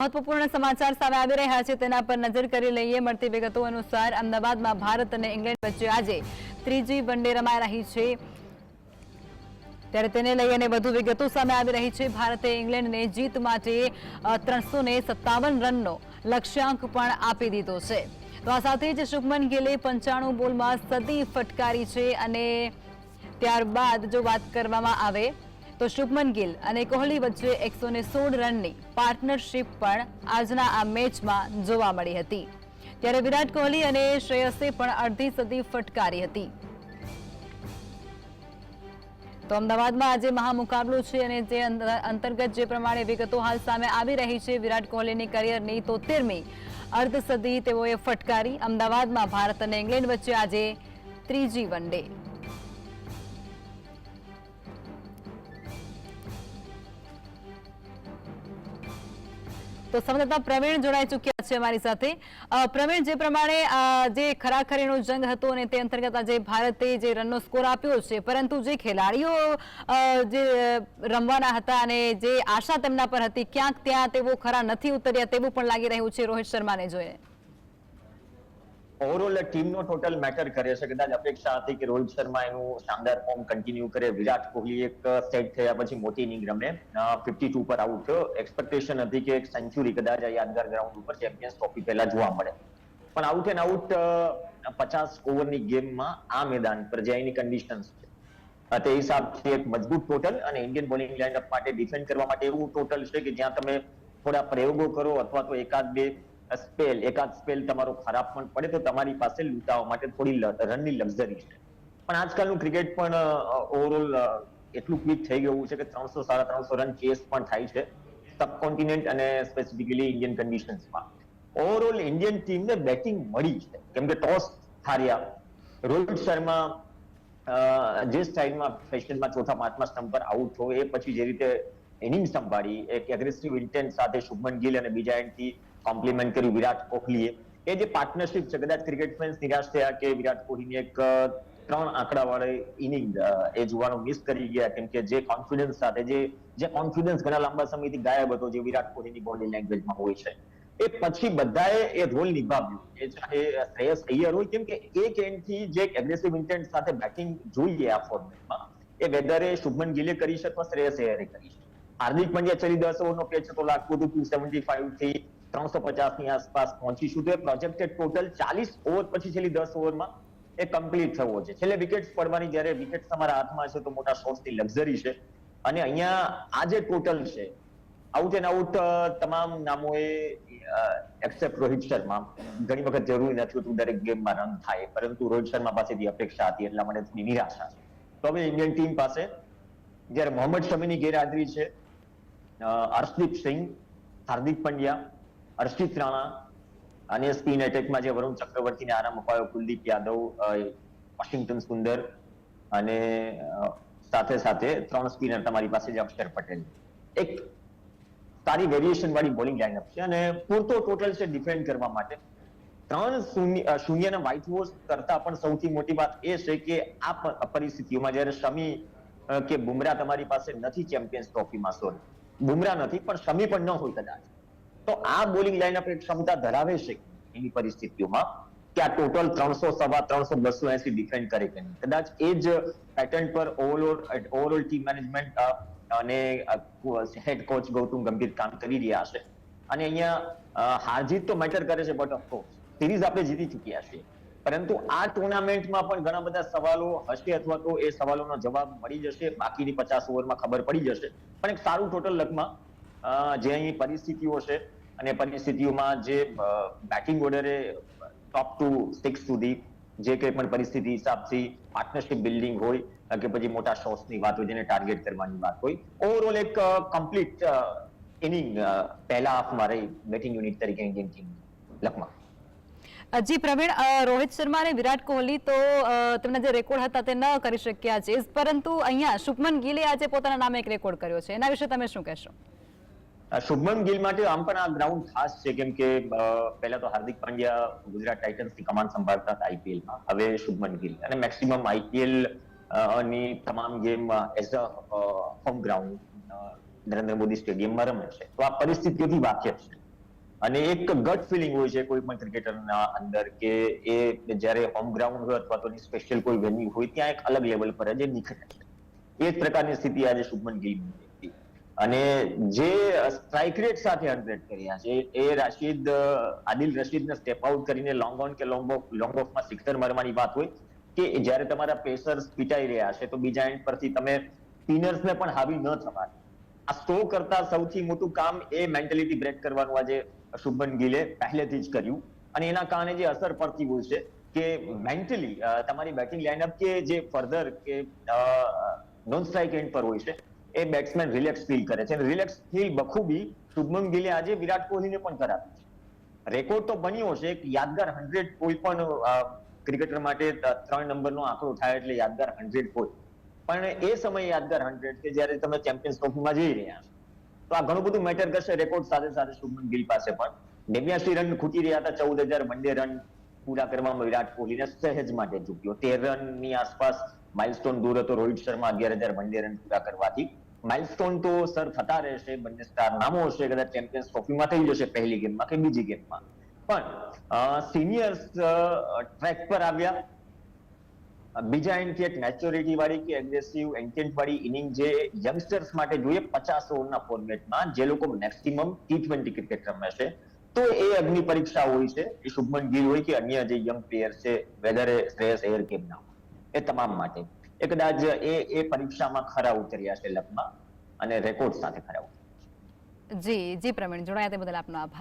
મહત્વપૂર્ણ સમાચાર સામે આવી રહ્યા છે તેના પર નજર કરી લઈએ। મળતી વિગતો અનુસાર અમદાવાદમાં ભારત અને ઇંગ્લેન્ડ વચ્ચે આજે ત્રીજી વનડે રમાઈ રહી છે, ત્યારે તેને લઈને વધુ વિગતો સામે આવી રહી છે। ભારતે ઇંગ્લેન્ડને જીત માટે 357 રનનો લક્ષ્યાંક પણ આપી દીધો છે। તો આ સાથે જ શુભમન ગિલે 95 બોલમાં સદી ફટકારી છે અને ત્યારબાદ જો વાત કરવામાં આવે તો શુભમન ગિલ અને કોહલી વચ્ચે 116 રનની પાર્ટનરશિપ પણ આજના આ મેચમાં જોવા મળી હતી, ત્યારે વિરાટ કોહલી અને શ્રેયસે પણ અડધી સદી ફટકારી હતી। તો અમદાવાદમાં આજે મહામુકાબલો છે અને તે અંતર્ગત જે પ્રમાણે વિગતો હાલ સામે આવી રહી છે, વિરાટ કોહલીની કરિયરની 73મી અર્ધસદી તેઓએ ફટકારી। અમદાવાદમાં ભારત અને ઇંગ્લેન્ડ વચ્ચે આજે ત્રીજી વનડે। તો સંવાદદાતા પ્રવીણ જોડાઈ ચૂક્યા છે અમારી સાથે। પ્રવીણ, જે પ્રમાણે જે ખરાખરીનો જંગ હતો અને તે અંતર્ગત આજે ભારતે જે રનનો સ્કોર આપ્યો છે, પરંતુ જે ખેલાડીઓ જે રમવાના હતા અને જે આશા તેમના પર હતી, ક્યાંક ત્યાં તેઓ ખરા નથી ઉતર્યા તેવું પણ લાગી રહ્યું છે રોહિત શર્માને જોઈને। ઓવરઓલ ટીમનો ટોટલ મેટર કરે છે। કદાચ અપેક્ષા હતી કે રોહિત શર્મા એનું શાનદાર ફોર્મ કન્ટિન્યુ કરે, વિરાટ કોહલી એક સેટ થયા પછી મોટી ઇનિંગ રમે, 52 પર આઉટ થયો। એક્સપેક્ટેશન હતી કે એક સેન્ચુરી કદાચ આ યાદગાર ગ્રાઉન્ડ ઉપર ચેમ્પિયન્સ ટ્રોફી પહેલા જોવા મળે, પણ આઉટ એન્ડ આઉટ 50 ઓવરની ગેમમાં આ મેદાન પર જે એની કન્ડિશન્સ છે તે હિસાબથી એક મજબૂત ટોટલ અને ઇન્ડિયન બોલિંગ લાઇનઅપ માટે ડિફેન્ડ કરવા માટે એવું ટોટલ છે કે જ્યાં તમે થોડા પ્રયોગો કરો અથવા તો એકાદ સ્પેલ તમારો ખરાબ પણ પડે તો તમારી પાસે લૂંટાવા માટે થોડી રનની લક્ઝરી છે। પણ આજકાલનું ક્રિકેટ પણ ઓવરઓલ એટલું ક્વિક થઈ ગયું છે કે 300 સાડા 300 રન ચેસ પણ થાય છે સબકોન્ટિનેન્ટ અને સ્પેસિફિકલી ઇન્ડિયન કન્ડિશન્સમાં। ઓવરઓલ ઇન્ડિયન ટીમને બેટિંગ મળી છે, કેમ કે ટોસ હાર્યા, રોહિત શર્મા જે સ્ટાઇલમાં ફેશનમાં ચોથા પાંચમા સ્ટમ્પ પર આઉટ થયો એ પછી જે રીતે ઇનિંગ સંભાળી, એક એગ્રેસિવ ઇન્ટેન્ટ સાથે શુભમન ગિલ અને બીજા એન્ડથી કોમ્પ્લિમેન્ટ કર્યું વિરાટ કોહલીએ, એ જે પાર્ટનરશિપ છે, કદાચ ક્રિકેટ ફેન્સ નિરાશ થયા કે વિરાટ કોહલીની એક 3 આંકડાવાળી ઇનિંગ એ જોવાનું મિસ કરી ગયા, કેમ કે જે કોન્ફિડન્સ સાથે જે કોન્ફિડન્સ ઘણા લાંબા સમયથી ગાયબ હતો જે વિરાટ કોહલીની બોડી લેંગ્વેજમાં હોય છે, એ પછી બધાએ એ રોલ નિભાવ્યો, એ ચાહે શ્રેયસ અય્યર હોય, કેમ કે એક એન્ડથી જે એગ્રેસિવ ઇન્ટેન્ટ સાથે બેટિંગ જોઈએ આ ફોર્મેટમાં એ વેધરે શુભમન ગિલે કરી છે અથવા શ્રેયસ અય્યરે કરી છે। હાર્દિક પંડ્યા ચલી 10 ઓવરનો પેચ હતો, લાગતું હતું 275 થી 350 ની આસપાસ પહોંચીશું, તો એ પ્રોજેક્ટેડ ટોટલ 40 ઓવર પછી છેલ્લી 10 ઓવરમાં એ કમ્પ્લીટ થવો છે। છેલ્લે વિકેટ્સ પડવાની, જ્યારે વિકેટ્સ તમારા હાથમાં છે તો મોટા શોટ્સની લક્ઝરી છે, અને અહીંયા આ જે ટોટલ છે આઉટ એન્ડ આઉટ તમામ નામોએ એક્સેપ્ટ રોહિત શર્મા, ઘણી વખત જરૂરી નથી હોતું દરેક ગેમમાં રન થાય, પરંતુ રોહિત શર્મા પાસેથી અપેક્ષા હતી એટલા માટે થોડી નિરાશા છે। તો હવે ઇન્ડિયન ટીમ પાસે જ્યારે મોહમ્મદ શમીની ગેરહાજરી છે, હર્ષદીપ સિંહ, હાર્દિક પંડ્યા, હર્ષિત રાણા અને સ્પિન એટેકમાં જે વરુણ ચક્રવર્તીને આરામ અપાયો, કુલદીપ યાદવ, વોશિંગ્ટન સુંદર અને સાથે સાથે 3 સ્પિનર તમારી પાસે જે અક્ષર પટેલ, એક સારી વેરિએશન વાળી બોલિંગ લાઇનઅપ છે અને પૂરતો ટોટલ છે ડિફેન્ડ કરવા માટે। 3-0 ના વ્હાઇટ વોશ કરતા પણ સૌથી મોટી વાત એ છે કે આ પરિસ્થિતિઓમાં જ્યારે શમી કે બુમરાહ તમારી પાસે નથી ચેમ્પિયન્સ ટ્રોફીમાં, સોરી બુમરાહ નથી પણ શમી પણ ન હોય કદાચ, તો આ બોલિંગ લાઇનઅપ એક ક્ષમતા ધરાવે છે એની પરિસ્થિતિઓમાં કે આ ટોટલ 300 સવા 300 280 ડિફેન્ડ કરે કે નહીં। કદાચ એ જ પેટર્ન પર ઓવરઓલ ટીમ મેનેજમેન્ટ અને હેડ કોચ ગૌતમ ગંભીર કામ કરી રહ્યા છે, અને અહીંયા હાર-જીત તો મેટર કરે છે, બટ ઓફકોર્સ સિરીઝ આપણે જીતી ચૂક્યા છીએ, પરંતુ આ ટુર્નામેન્ટમાં પણ ઘણા બધા સવાલો હશે અથવા તો એ સવાલોનો જવાબ મળી જશે, બાકીની 50 ઓવરમાં ખબર પડી જશે। પણ એક સારું ટોટલ લકમાં જે અહીં પરિસ્થિતિઓ છે અને પરિસ્થિતિઓમાં જે બેટિંગ ઓર્ડરે ટોપ ટુ 6 સુધી જે કંઈ પણ પરિસ્થિતિ હિસાબથી પાર્ટનરશિપ બિલ્ડિંગ હોય કે પછી મોટા શોટ્સની વાત હોય, જેને ટાર્ગેટ કરવાની વાત હોય, ઓવરઓલ એક કમ્પ્લીટ ઇનિંગ પહેલા હાફમાં રહી બેટિંગ યુનિટ તરીકે ઇન્ડિયન ટીમ લકમાં। જી પ્રવીણ, રોહિત શર્મા અને વિરાટ કોહલી તો તેમના જે રેકોર્ડ હતા તે ન કરી શક્યા છે, પરંતુ અહીંયા શુભમન ગિલે આજે પોતાના નામે એક રેકોર્ડ કર્યો છે, એના વિશે તમે શું કહેશો? શુભમન ગિલ માટે આમ પણ આ ગ્રાઉન્ડ ખાસ છે, કેમ કે પહેલા તો હાર્દિક પાંડ્યા ગુજરાત ટાઇટન્સની કમાન સંભાળતા હતા આઈપીએલમાં, હવે શુભમન ગિલ, અને મેક્સિમમ આઈપીએલ ની તમામ game as a home ground Narendra Modi સ્ટેડિયમમાં રમે છે, તો આ પરિસ્થિતિઓથી વાકેફ છે। અને એક ગટ ફિલિંગ હોય છે કોઈ પણ ક્રિકેટરના અંદર કે એ જ્યારે હોમ ગ્રાઉન્ડ હોય અથવા તો સ્પેશિયલ કોઈ વેન્યુ હોય ત્યાં એક અલગ લેવલ પર જ નીકળે છે. એ જ પ્રકારની સ્થિતિ આજે શુભમન ગિલની હતી. અને જે સ્ટ્રાઇક રેટ સાથે 100 કર્યા છે એ આદિલ રશીદને સ્ટેપ આઉટ કરીને લોંગ ઓન કે લોંગ ઓફમાં સિક્સર મારવાની વાત હોય કે જ્યારે તમારા પેસર્સ પીટાઈ રહ્યા છે તો બીજા એન્ડ પરથી તમે સ્પિનર્સને પણ હાવી ન થવા. આ 100 કરતા સૌથી મોટું કામ એ મેન્ટેલિટી બ્રેક કરવાનું આજે શુભમન ગિલે પહેલેથી જ કર્યું અને એના કારણે જે અસર પડતી હોય છે કે મેન્ટલી તમારી બેટિંગ લાઇનઅપ કે જે ફર્ધર કે નોન સ્ટ્રાઇક એન્ડ પર હોય છે એ બેટ્સમેન રિલેક્સ ફીલ કરે છે. રિલેક્સ ફીલ બખૂબી શુભમન ગિલે આજે વિરાટ કોહલીને પણ કરાવી છે. રેકોર્ડ તો બન્યો છે એક યાદગાર 100 કોઈ પણ ક્રિકેટર માટે 3 નંબરનો આંકડો થાય એટલે યાદગાર 100 હોય. પણ એ સમયે યાદગાર 100 કે જ્યારે તમે ચેમ્પિયન્સ ટ્રોફીમાં જઈ રહ્યા છો તો આ ઘણું બધું મેટર કરશે રેકોર્ડ સાથે સાથે શુભમન ગિલ પાસે પણ 89 રન ખૂટી રહ્યા હતા. 14,000 વનડે રન પૂરા કરવામાં વિરાટ કોહલીને સહેજ માટે ચૂક્યો. 13 રનની આસપાસ માઇલસ્ટોન દૂર હતો રોહિત શર્મા 11,000 વનડે રન પૂરા કરવાથી. માઇલસ્ટોન તો સર થતા રહેશે, બંને સ્ટાર નામો હશે, કદાચ ચેમ્પિયન્સ ટ્રોફીમાં થઈ જશે પહેલી ગેમમાં કે બીજી ગેમમાં. પણ સિનિયર્સ ટ્રેક પર આવ્યા. બીજા એન્ડથી એક મેચ્યોરિટી વાળી કે એગ્રેસિવ ઇન્ટેન્ટ વાળી ઇનિંગ જે યંગસ્ટર્સ માટે જોઈએ 50 ઓવરના ફોર્મેટમાં જે લોકો મેક્સિમમ T20 ક્રિકેટ રમે છે તો એ અગ્નિ પરીક્ષા હોય છે એ શુભમન ગિલ હોય કે અન્ય જે યંગ પ્લેયર છે વેધર એ શ્રેયસ અય્યર કેમ ના હોય એ તમામ માટે એ કદાચ એ પરીક્ષામાં ખરા ઉતર્યા છે લકમાં અને રેકોર્ડ સાથે ખરા ઉતર્યા. જી પ્રવીણ, જોડાયા તે બદલ આપનો આભાર.